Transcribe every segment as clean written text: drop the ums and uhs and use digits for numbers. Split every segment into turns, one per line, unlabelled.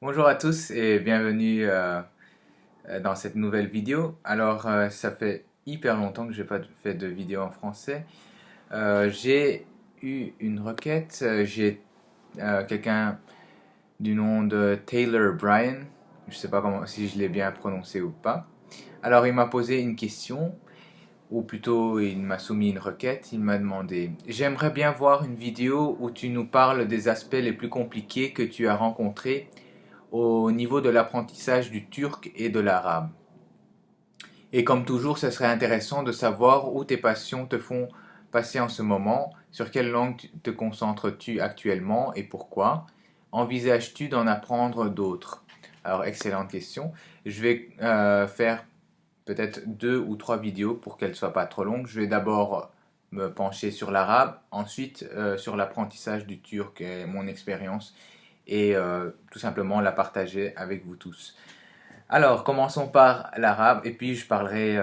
Bonjour à tous et bienvenue dans cette nouvelle vidéo. Alors, ça fait hyper longtemps que j'ai pas fait de vidéo en français. J'ai eu une requête, j'ai quelqu'un du nom de Taylor Bryan, je sais pas si je l'ai bien prononcé ou pas. Alors, il m'a posé une question, ou plutôt il m'a soumis une requête, il m'a demandé: J'aimerais bien voir une vidéo où tu nous parles des aspects les plus compliqués que tu as rencontrés au niveau de l'apprentissage du turc et de l'arabe. Et comme toujours, ce serait intéressant de savoir où tes passions te font passer en ce moment, sur quelle langue te concentres-tu actuellement et pourquoi. Envisages-tu d'en apprendre d'autres? Alors, excellente question. Je vais faire peut-être 2 ou 3 vidéos pour qu'elles ne soient pas trop longues. Je vais d'abord me pencher sur l'arabe, ensuite sur l'apprentissage du turc et mon expérience, et tout simplement la partager avec vous tous. Alors, commençons par l'arabe et puis je parlerai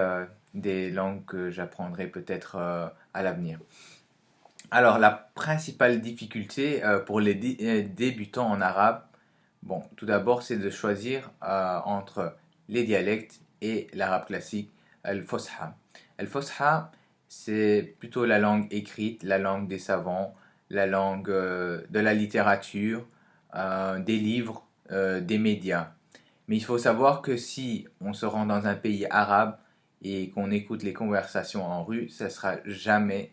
des langues que j'apprendrai peut-être à l'avenir. Alors, la principale difficulté pour les débutants en arabe, bon, tout d'abord, c'est de choisir entre les dialectes et l'arabe classique, al-Fosha. Al-Fosha, c'est plutôt la langue écrite, la langue des savants, la langue de la littérature, des livres, des médias. Mais il faut savoir que si on se rend dans un pays arabe et qu'on écoute les conversations en rue, ça sera jamais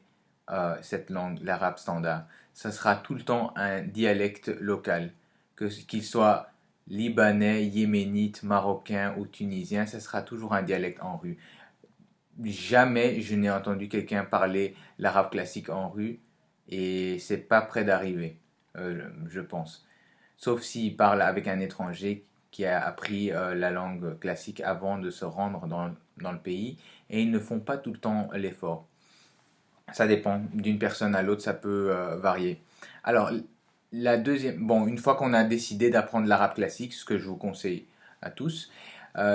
cette langue, l'arabe standard. Ça sera tout le temps un dialecte local, qu'il soit libanais, yéménite, marocain ou tunisien, ça sera toujours un dialecte en rue. Jamais je n'ai entendu quelqu'un parler l'arabe classique en rue et c'est pas près d'arriver, je pense. Sauf s'il parle avec un étranger qui a appris la langue classique avant de se rendre dans le pays, et ils ne font pas tout le temps l'effort. Ça dépend d'une personne à l'autre, ça peut varier. Alors, la deuxième, bon, une fois qu'on a décidé d'apprendre l'arabe classique, ce que je vous conseille à tous,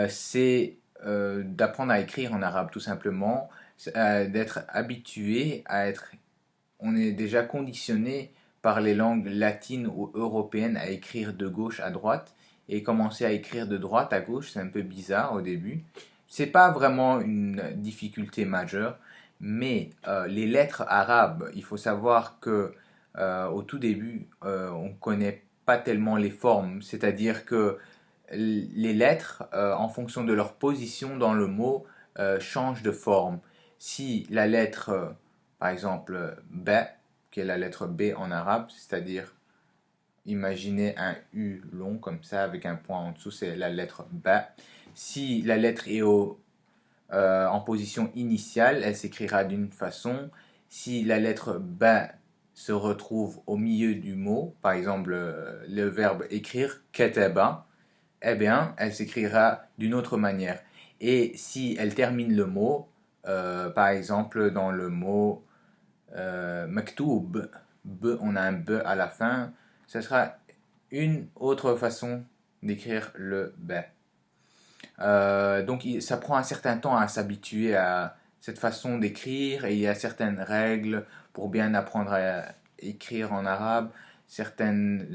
c'est d'apprendre à écrire en arabe tout simplement, d'être habitué à être, on est déjà conditionné par les langues latines ou européennes à écrire de gauche à droite, et commencer à écrire de droite à gauche, c'est un peu bizarre au début. C'est pas vraiment une difficulté majeure, mais les lettres arabes, il faut savoir que au tout début, on connaît pas tellement les formes, c'est-à-dire que les lettres, en fonction de leur position dans le mot, changent de forme. Si la lettre, par exemple, B, qui est la lettre B en arabe, c'est-à-dire, imaginez un U long comme ça avec un point en dessous, c'est la lettre B. Si la lettre est en position initiale, elle s'écrira d'une façon. Si la lettre B se retrouve au milieu du mot, par exemple le verbe écrire, kataba, eh bien, elle s'écrira d'une autre manière. Et si elle termine le mot, par exemple dans le mot maktoub, on a un b à la fin, ce sera une autre façon d'écrire le b. Donc ça prend un certain temps à s'habituer à cette façon d'écrire, et il y a certaines règles pour bien apprendre à écrire en arabe, certaines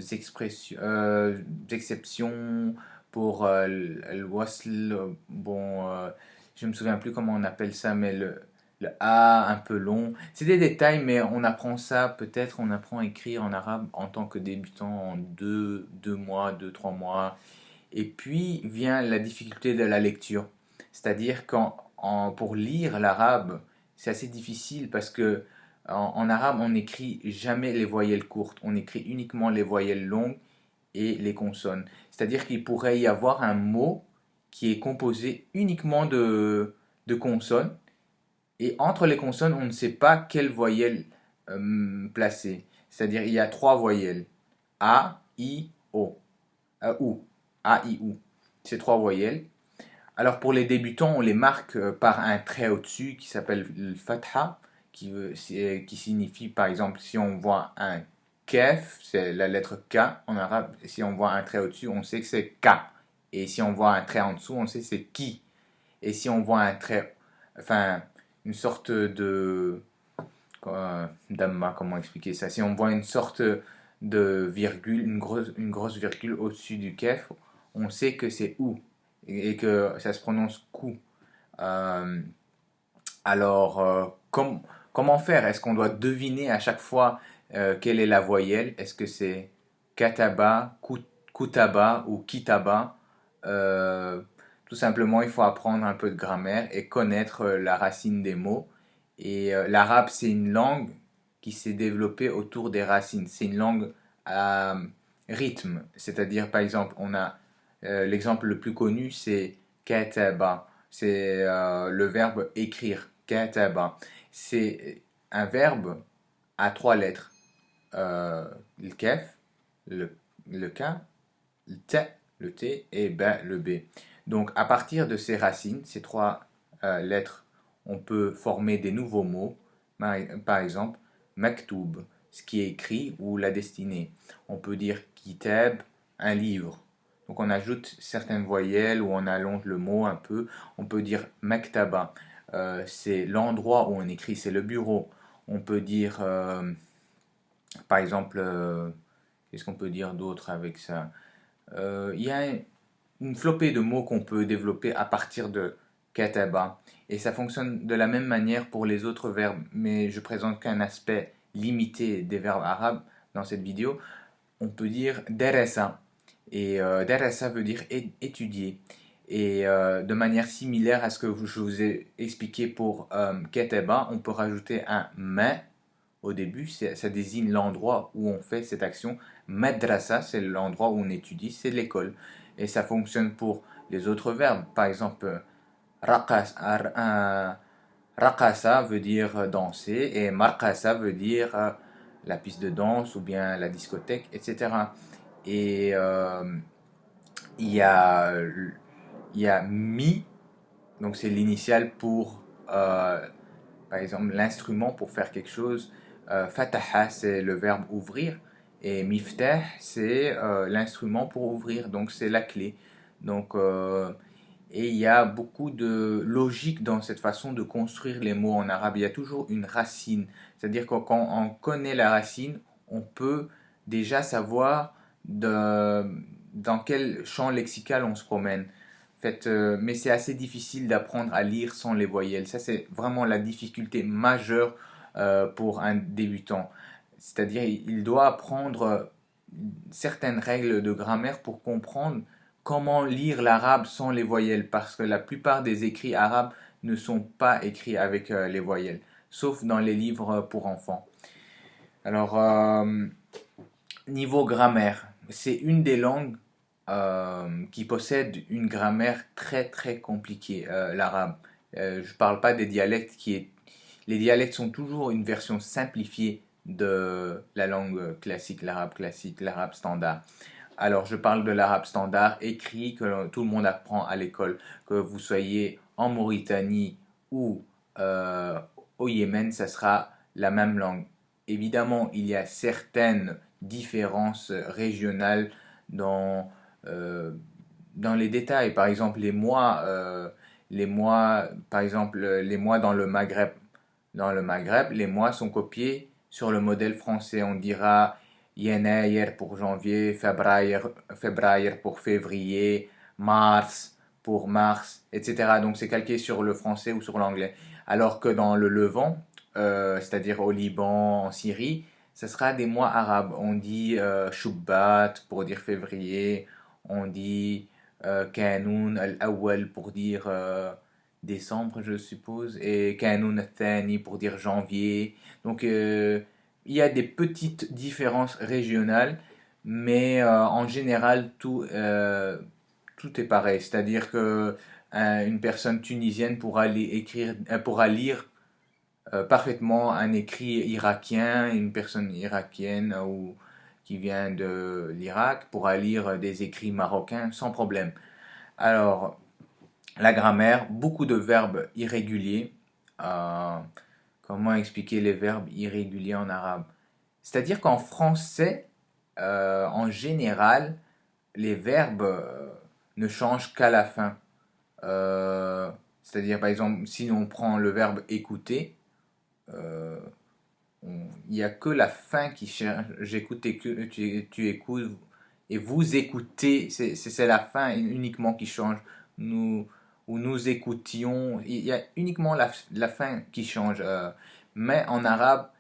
exceptions pour le wasl, bon, je me souviens plus comment on appelle ça, mais le A un peu long. C'est des détails, mais on apprend ça, peut-être on apprend à écrire en arabe en tant que débutant en 2 mois, 3 mois. Et puis vient la difficulté de la lecture. C'est-à-dire pour lire l'arabe, c'est assez difficile parce que en arabe, on n'écrit jamais les voyelles courtes, on écrit uniquement les voyelles longues et les consonnes. C'est-à-dire qu'il pourrait y avoir un mot qui est composé uniquement de consonnes, et entre les consonnes, on ne sait pas quelle voyelle placer. C'est-à-dire il y a 3 voyelles. A, I, O. Ou. A, I, ou. Ces 3 voyelles. Alors pour les débutants, on les marque par un trait au-dessus qui s'appelle le fatha, qui signifie par exemple si on voit un kef, c'est la lettre K en arabe, si on voit un trait au-dessus, on sait que c'est K. Et si on voit un trait en dessous, on sait que c'est ki. Et si on voit un trait, enfin une sorte de damma, comment expliquer ça? Si on voit une sorte de virgule, une grosse virgule au-dessus du kef, on sait que c'est ou et que ça se prononce cou. Euh, alors, comment faire? Est-ce qu'on doit deviner à chaque fois quelle est la voyelle? Est-ce que c'est kataba, kutaba ou kitaba? Euh, Tout simplement, il faut apprendre un peu de grammaire et connaître la racine des mots. Et l'arabe, c'est une langue qui s'est développée autour des racines. C'est une langue à rythme. C'est-à-dire, par exemple, on a l'exemple le plus connu, c'est kataba. C'est le verbe écrire, kataba. C'est un verbe à trois lettres. Le kef, le k, le t et ba, le b. Donc à partir de ces racines, ces trois lettres, on peut former des nouveaux mots. Par exemple, maktoub, ce qui est écrit ou la destinée. On peut dire kitab, un livre. Donc on ajoute certaines voyelles ou on allonge le mot un peu. On peut dire maktaba, c'est l'endroit où on écrit, c'est le bureau. On peut dire, par exemple, qu'est-ce qu'on peut dire d'autre avec ça? Il y a une flopée de mots qu'on peut développer à partir de kataba. Et ça fonctionne de la même manière pour les autres verbes, mais je présente qu'un aspect limité des verbes arabes dans cette vidéo. On peut dire deresa. Et deresa veut dire étudier. Et de manière similaire à ce que je vous ai expliqué pour kataba, on peut rajouter un ma au début, ça désigne l'endroit où on fait cette action. Madrasa, c'est l'endroit où on étudie, c'est l'école. Et ça fonctionne pour les autres verbes. Par exemple, rakasa veut dire danser et markasa veut dire la piste de danse ou bien la discothèque, etc. Et il y a, il y a mi, donc c'est l'initiale pour par exemple, l'instrument pour faire quelque chose. Fataha, c'est le verbe ouvrir. Et miftah, c'est l'instrument pour ouvrir. Donc, c'est la clé. Donc, et il y a beaucoup de logique dans cette façon de construire les mots en arabe. Il y a toujours une racine. C'est-à-dire que quand on connaît la racine, on peut déjà savoir dans quel champ lexical on se promène. En fait, mais c'est assez difficile d'apprendre à lire sans les voyelles. Ça, c'est vraiment la difficulté majeure pour un débutant. C'est-à-dire, il doit apprendre certaines règles de grammaire pour comprendre comment lire l'arabe sans les voyelles, parce que la plupart des écrits arabes ne sont pas écrits avec les voyelles, sauf dans les livres pour enfants. Alors, niveau grammaire, c'est une des langues qui possède une grammaire très très compliquée, l'arabe. Je ne parle pas des dialectes Les dialectes sont toujours une version simplifiée de la langue classique, l'arabe standard. Alors, je parle de l'arabe standard écrit que tout le monde apprend à l'école, que vous soyez en Mauritanie ou euh, au Yémen, ça sera la même langue. Évidemment, il y a certaines différences régionales dans, euh, dans les détails. Par exemple, par exemple, les mois dans le Maghreb. Dans le Maghreb, les mois sont copiés sur le modèle français. On dira Yenayer pour janvier, février pour février, mars pour mars, etc. Donc c'est calqué sur le français ou sur l'anglais. Alors que dans le Levant, c'est-à-dire au Liban, en Syrie, ce sera des mois arabes. On dit Shubbat pour dire février, on dit Kanoun al-Awwal pour dire décembre, je suppose, et Kanoun al-Thani pour dire janvier. Donc il y a des petites différences régionales, mais en général, tout est pareil. C'est-à-dire que une personne tunisienne pourra lire parfaitement un écrit irakien, une personne irakienne ou qui vient de l'Irak pourra lire des écrits marocains sans problème. Alors, la grammaire, beaucoup de verbes irréguliers. Euh, Comment expliquer les verbes irréguliers en arabe? C'est-à-dire qu'en français, en général, les verbes ne changent qu'à la fin. C'est-à-dire, par exemple, si on prend le verbe écouter, euh, il n'y a que la fin qui change. J'écoute et que tu écoutes et vous écoutez. C'est la fin uniquement qui change. Nous, ou nous écoutions. Il y a uniquement la fin qui change. Mais en arabe,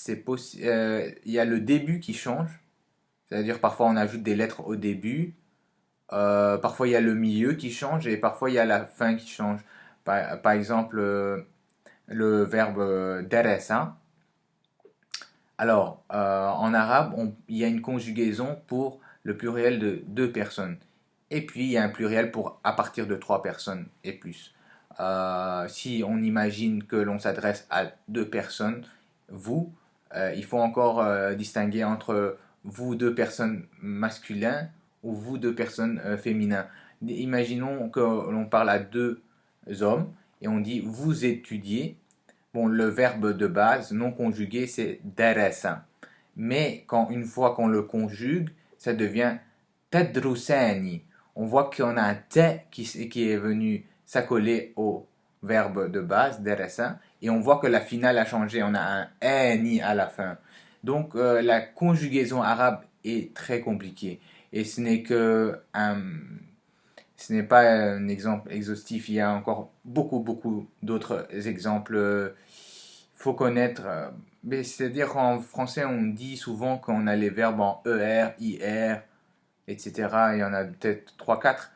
il y a le début qui change. C'est-à-dire parfois on ajoute des lettres au début. Parfois il y a le milieu qui change et parfois il y a la fin qui change. Par exemple, le verbe deresa. Alors, en arabe, il y a une conjugaison pour le pluriel de deux personnes. Et puis, il y a un pluriel pour à partir de trois personnes et plus. Si on imagine que l'on s'adresse à deux personnes, vous, il faut encore distinguer entre vous deux personnes masculins ou vous deux personnes féminins. Imaginons que l'on parle à deux hommes et on dit vous étudiez. Bon, le verbe de base non conjugué, c'est darasa. Mais une fois qu'on le conjugue, ça devient tadrusani. On voit qu'on a un t qui est venu s'accoler au verbe de base, darasa, et on voit que la finale a changé. On a un ani à la fin. Donc, la conjugaison arabe est très compliquée. Et ce n'est pas un exemple exhaustif, il y a encore beaucoup d'autres exemples. Il faut connaître, mais c'est-à-dire qu'en français, on dit souvent qu'on a les verbes en ER, IR, etc. Il y en a peut-être trois quatre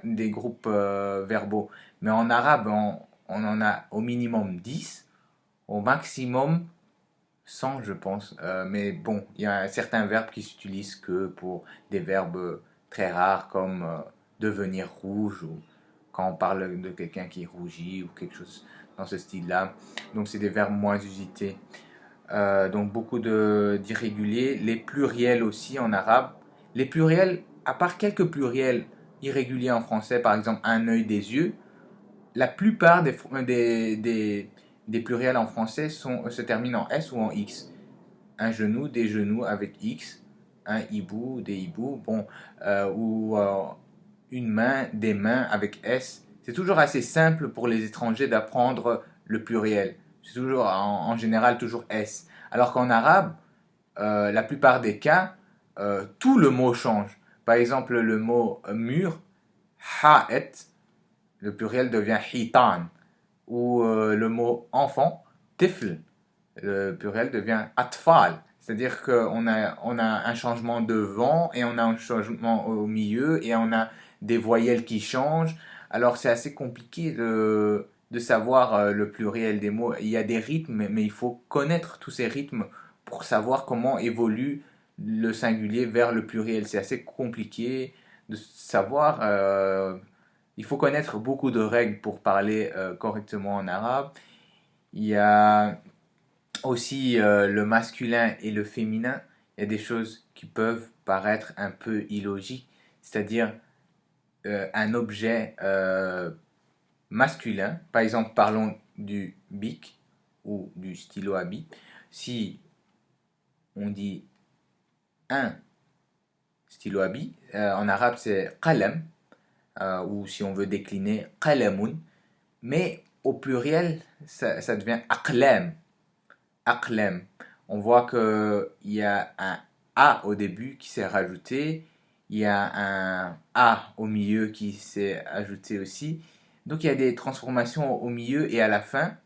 des groupes verbaux. Mais en arabe, on en a au minimum 10, au maximum 100, je pense. Mais bon, il y a certains verbes qui s'utilisent que pour des verbes très rares comme devenir rouge ou quand on parle de quelqu'un qui rougit ou quelque chose dans ce style-là. Donc c'est des verbes moins usités. Donc beaucoup d'irréguliers. Les pluriels aussi en arabe. Les pluriels, à part quelques pluriels irréguliers en français, par exemple un œil, des yeux, la plupart des pluriels en français se terminent en S ou en X. Un genou, des genoux avec X, un hibou, des hiboux, bon, ou une main, des mains avec S. C'est toujours assez simple pour les étrangers d'apprendre le pluriel. C'est toujours, en général, toujours S. Alors qu'en arabe, la plupart des cas, tout le mot change. Par exemple, le mot mur, ha'et, le pluriel devient hitan. Ou le mot enfant, tifl, le pluriel devient atfal. C'est-à-dire on a un changement de vent et on a un changement au milieu et on a des voyelles qui changent. Alors c'est assez compliqué de savoir le pluriel des mots. Il y a des rythmes, mais il faut connaître tous ces rythmes pour savoir comment évolue le singulier vers le pluriel. C'est assez compliqué de savoir. Il faut connaître beaucoup de règles pour parler correctement en arabe. Il y a aussi le masculin et le féminin, il y a des choses qui peuvent paraître un peu illogiques, c'est-à-dire un objet masculin, par exemple parlons du bic ou du stylo à bic, si on dit un stylo à bic, en arabe c'est qalam, ou si on veut décliner qalamun, mais au pluriel ça devient aqlam. Aqlam. On voit qu'il y a un A au début qui s'est rajouté, il y a un A au milieu qui s'est ajouté aussi. Donc il y a des transformations au milieu et à la fin.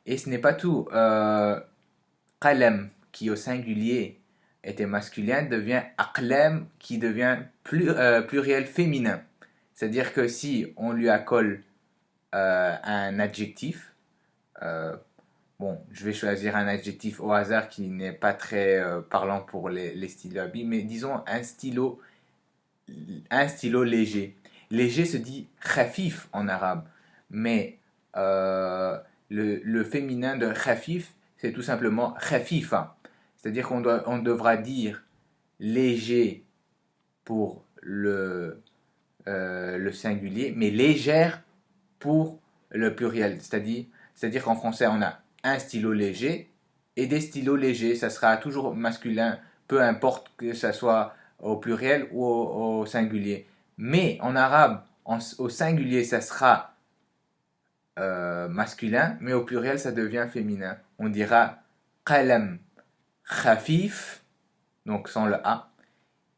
Et ce n'est pas tout. Qalam, qui au singulier était masculin, devient aqlam, qui devient pluriel féminin. C'est-à-dire que si on lui accole un adjectif, euh, bon, je vais choisir un adjectif au hasard qui n'est pas très parlant pour les stylos à billes, mais disons un stylo léger. Léger se dit khafif en arabe, mais le féminin de khafif, c'est tout simplement khafifa. C'est-à-dire on devra dire léger pour le singulier, mais légère pour le pluriel. C'est-à-dire qu'en français, on a un stylo léger et des stylos légers. Ça sera toujours masculin, peu importe que ça soit au pluriel ou au singulier. Mais en arabe, au singulier, ça sera masculin, mais au pluriel, ça devient féminin. On dira qalam khafif, donc sans le A,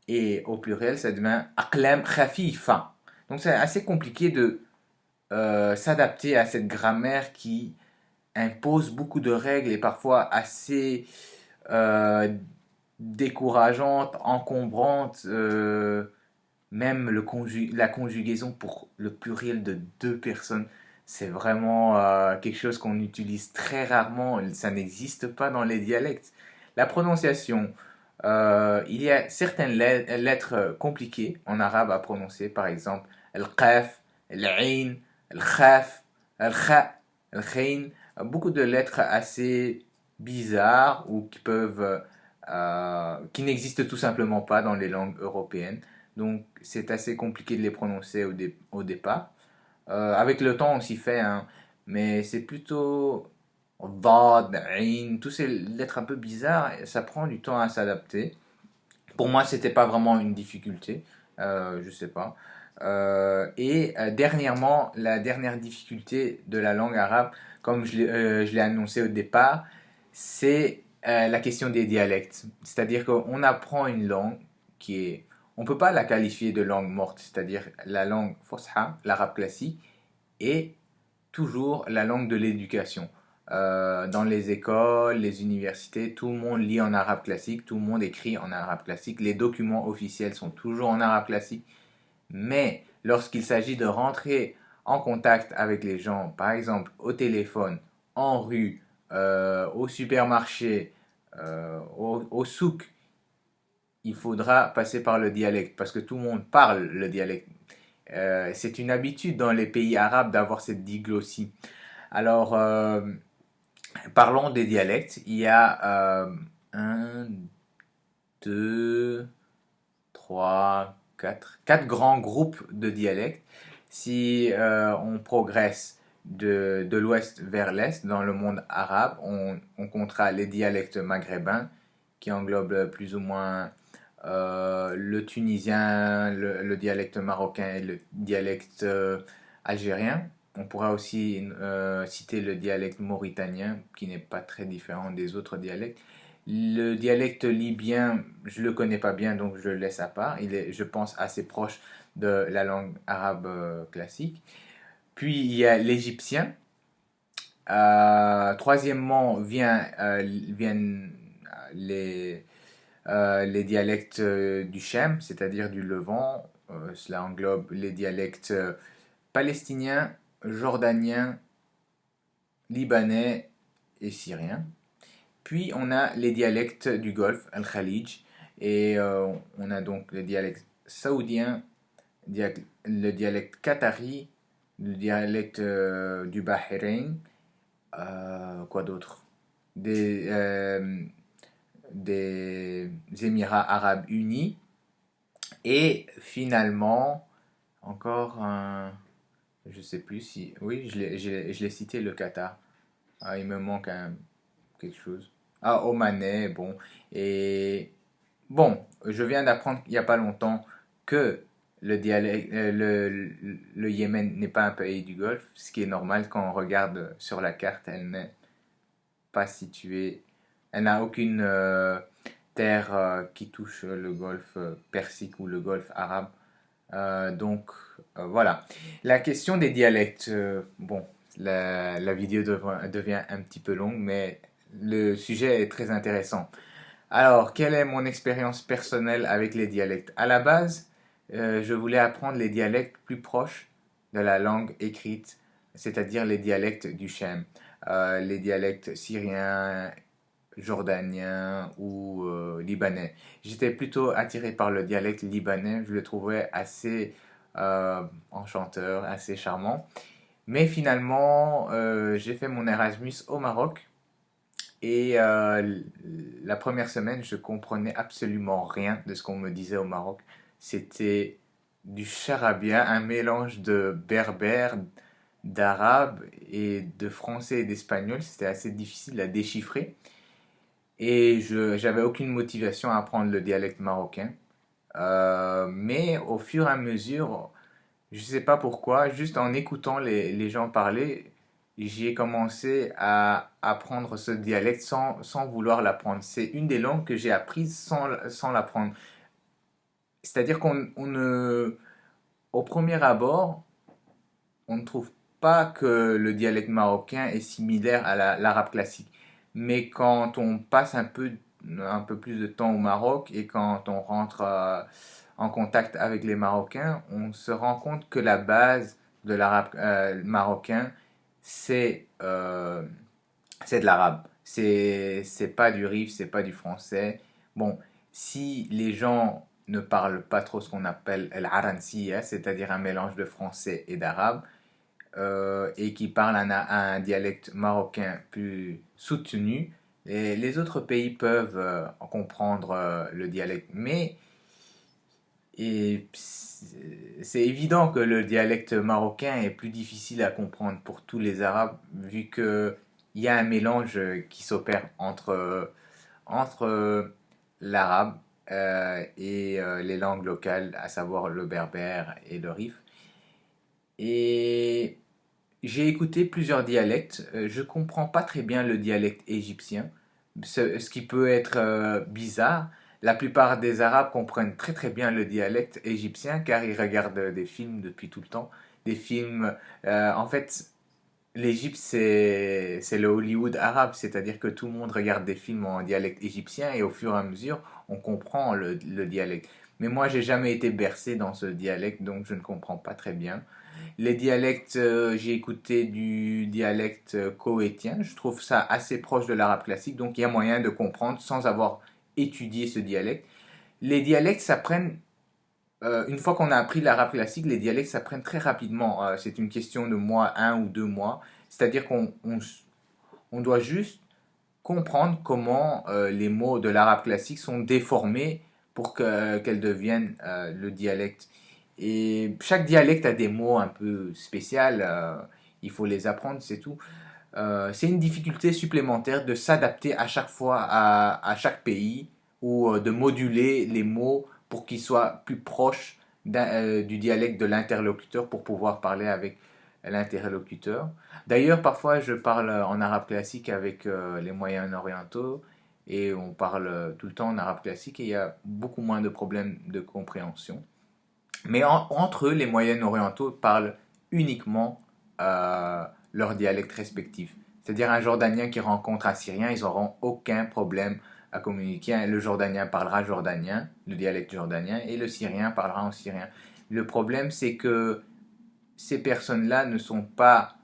et au pluriel ça devient aqlam khafifa. Donc c'est assez compliqué de s'adapter à cette grammaire qui impose beaucoup de règles et parfois assez euh, décourageante, encombrante. Même la conjugaison pour le pluriel de deux personnes, c'est vraiment quelque chose qu'on utilise très rarement. Ça n'existe pas dans les dialectes. La prononciation, il y a certaines lettres compliquées en arabe à prononcer, par exemple al-qaf, al-ain, al-khaf, al-kha, al-khain. Beaucoup de lettres assez bizarres ou qui n'existent tout simplement pas dans les langues européennes. Donc c'est assez compliqué de les prononcer au départ. Avec le temps on s'y fait, hein, mais c'est plutôt Dad, Ain, tous ces lettres un peu bizarres, ça prend du temps à s'adapter. Pour moi c'était pas vraiment une difficulté, je sais pas. Dernièrement, la dernière difficulté de la langue arabe, comme je l'ai annoncé au départ, c'est la question des dialectes. C'est-à-dire qu'on apprend une langue qui est... On ne peut pas la qualifier de langue morte, c'est-à-dire la langue fosha, l'arabe classique, est toujours la langue de l'éducation. Dans les écoles, les universités, tout le monde lit en arabe classique, tout le monde écrit en arabe classique, les documents officiels sont toujours en arabe classique. Mais lorsqu'il s'agit de rentrer en contact avec les gens, par exemple au téléphone, en rue, au supermarché, au souk, il faudra passer par le dialecte parce que tout le monde parle le dialecte. C'est une habitude dans les pays arabes d'avoir cette diglossie. Alors, parlons des dialectes. Il y a un, deux, trois, quatre grands groupes de dialectes. Si on progresse de l'ouest vers l'est dans le monde arabe, on comptera les dialectes maghrébins qui englobent plus ou moins le tunisien, le dialecte marocain et le dialecte algérien. On pourra aussi citer le dialecte mauritanien qui n'est pas très différent des autres dialectes. Le dialecte libyen, je le connais pas bien, donc je le laisse à part. Il est, je pense, assez proche de la langue arabe classique. Puis il y a l'égyptien. Troisièmement viennent les dialectes du Chem, c'est-à-dire du Levant. Cela englobe les dialectes palestiniens, jordaniens, libanais et syriens. Puis on a les dialectes du Golfe, Al-Khalij, et on a donc le dialecte saoudien, le dialecte qatari, le dialecte du Bahreïn, quoi d'autre? Des, euh, des Émirats arabes unis, et finalement, encore un, je sais plus si, oui, je l'ai cité, le Qatar. Ah, il me manque quelque chose. Ah, Omanais, bon. Et bon, je viens d'apprendre il n'y a pas longtemps que le Yémen n'est pas un pays du Golfe, ce qui est normal quand on regarde sur la carte, elle n'est pas située, elle n'a aucune terre qui touche le Golfe Persique ou le Golfe arabe. Voilà. La question des dialectes, bon, la vidéo devient un petit peu longue, mais le sujet est très intéressant. Alors, quelle est mon expérience personnelle avec les dialectes? À la base, je voulais apprendre les dialectes plus proches de la langue écrite, c'est-à-dire les dialectes du Shem, les dialectes syriens, jordaniens ou libanais. J'étais plutôt attiré par le dialecte libanais, je le trouvais assez enchanteur, assez charmant. Mais finalement, j'ai fait mon Erasmus au Maroc et la première semaine, je comprenais absolument rien de ce qu'on me disait au Maroc. C'était du charabia, un mélange de berbère, d'arabe et de français et d'espagnol. C'était assez difficile à déchiffrer. Et j'avais aucune motivation à apprendre le dialecte marocain. Mais au fur et à mesure, je ne sais pas pourquoi, juste en écoutant les gens parler, j'ai commencé à apprendre ce dialecte sans vouloir l'apprendre. C'est une des langues que j'ai apprises sans l'apprendre. C'est-à-dire au premier abord, on ne trouve pas que le dialecte marocain est similaire à l'arabe classique. Mais quand on passe un peu plus de temps au Maroc et quand on rentre en contact avec les Marocains, on se rend compte que la base de l'arabe marocain, c'est c'est de l'arabe. C'est pas du rif, c'est pas du français. Bon, si les gens ne parlent pas trop ce qu'on appelle l'aransiyya, c'est-à-dire un mélange de français et d'arabe, et qui parlent un dialecte marocain plus soutenu, les autres pays peuvent comprendre le dialecte. Mais c'est évident que le dialecte marocain est plus difficile à comprendre pour tous les Arabes, vu qu'il y a un mélange qui s'opère entre l'arabe et les langues locales, à savoir le berbère et le rif. Et j'ai écouté plusieurs dialectes. Je comprends pas très bien le dialecte égyptien, ce qui peut être bizarre. La plupart des Arabes comprennent très très bien le dialecte égyptien car ils regardent des films depuis tout le temps. Des films. En fait, l'Égypte c'est le Hollywood arabe, c'est-à-dire que tout le monde regarde des films en dialecte égyptien et au fur et à mesure on comprend le dialecte. Mais moi j'ai jamais été bercé dans ce dialecte donc je ne comprends pas très bien. Les dialectes, j'ai écouté du dialecte koweïtien. Je trouve ça assez proche de l'arabe classique, donc il y a moyen de comprendre sans avoir étudié ce dialecte. Les dialectes s'apprennent, une fois qu'on a appris l'arabe classique, les dialectes s'apprennent très rapidement. C'est une question de mois, 1 ou 2 mois. C'est-à-dire on doit juste comprendre comment les mots de l'arabe classique sont déformés pour qu'elles deviennent le dialecte. Et chaque dialecte a des mots un peu spéciaux, il faut les apprendre, c'est tout. C'est une difficulté supplémentaire de s'adapter à chaque fois à chaque pays ou de moduler les mots pour qu'ils soient plus proches du dialecte de l'interlocuteur pour pouvoir parler avec l'interlocuteur. D'ailleurs, parfois, je parle en arabe classique avec les moyens orientaux et on parle tout le temps en arabe classique et il y a beaucoup moins de problèmes de compréhension. Mais entre eux, les moyennes orientaux parlent uniquement euh, leur dialecte respectif. C'est-à-dire un Jordanien qui rencontre un Syrien, ils n'auront aucun problème à communiquer. Le Jordanien parlera jordanien, le dialecte jordanien, et le Syrien parlera en syrien. Le problème, c'est que ces personnes-là ne sont pas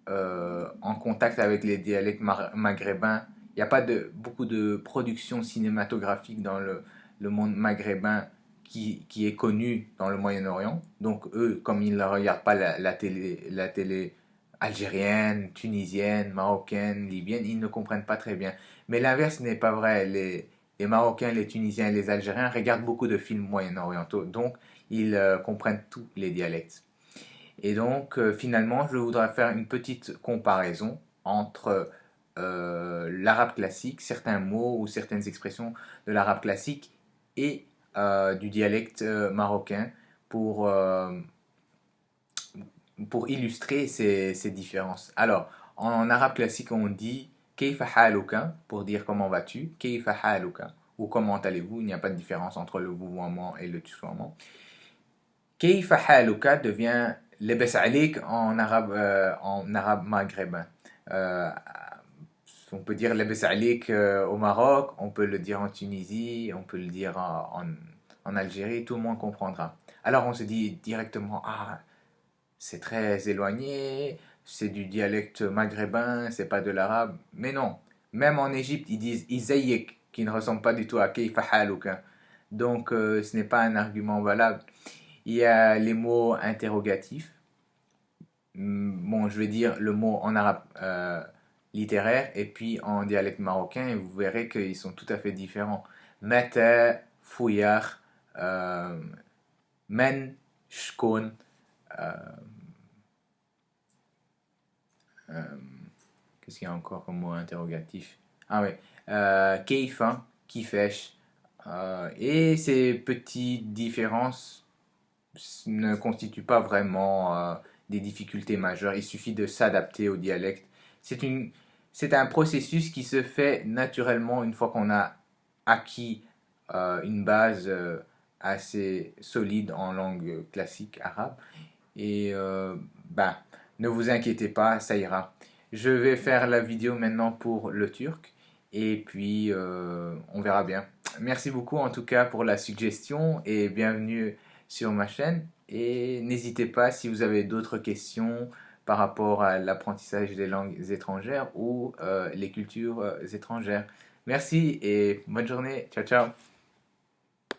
en contact avec les dialectes maghrébins. Il n'y a pas beaucoup de production cinématographique dans le monde maghrébin qui est connu dans le Moyen-Orient. Donc eux, comme ils ne regardent pas la télé algérienne, tunisienne, marocaine, libyenne, ils ne comprennent pas très bien. Mais l'inverse n'est pas vrai. Les Marocains, les Tunisiens et les Algériens regardent beaucoup de films moyen-orientaux, donc ils comprennent tous les dialectes. Et donc, finalement, je voudrais faire une petite comparaison entre l'arabe classique, certains mots ou certaines expressions de l'arabe classique et du dialecte marocain pour, euh, pour illustrer ces différences. Alors, en arabe classique, on dit Kayfa haluka pour dire comment vas-tu, Kayfa haluka ou comment allez-vous. Il n'y a pas de différence entre le vouvoiement et le tutoiement. Kayfa haluka devient lebes alik en arabe maghrébin. Euh, on peut dire lebes alik au Maroc, on peut le dire en Tunisie, on peut le dire en Algérie, tout le monde comprendra. Alors on se dit directement, ah, c'est très éloigné, c'est du dialecte maghrébin, c'est pas de l'arabe. Mais non, même en Égypte, ils disent izayek, qui ne ressemble pas du tout à kayfa haluka. Donc ce n'est pas un argument valable. Il y a les mots interrogatifs. Bon, je vais dire le mot en arabe littéraire et puis en dialecte marocain, et vous verrez qu'ils sont tout à fait différents. Mata, fouillard, men, shkon, euh, euh, qu'est-ce qu'il y a encore comme mot interrogatif? Ah oui, keifa, kifesh. Et ces petites différences ne constituent pas vraiment des difficultés majeures. Il suffit de s'adapter au dialecte. C'est un processus qui se fait naturellement une fois qu'on a acquis une base assez solide en langue classique arabe. Et ben, ne vous inquiétez pas, ça ira. Je vais faire la vidéo maintenant pour le turc et puis on verra bien. Merci beaucoup en tout cas pour la suggestion et bienvenue sur ma chaîne. Et n'hésitez pas si vous avez d'autres questions par rapport à l'apprentissage des langues étrangères ou les cultures étrangères. Merci et bonne journée. Ciao, ciao.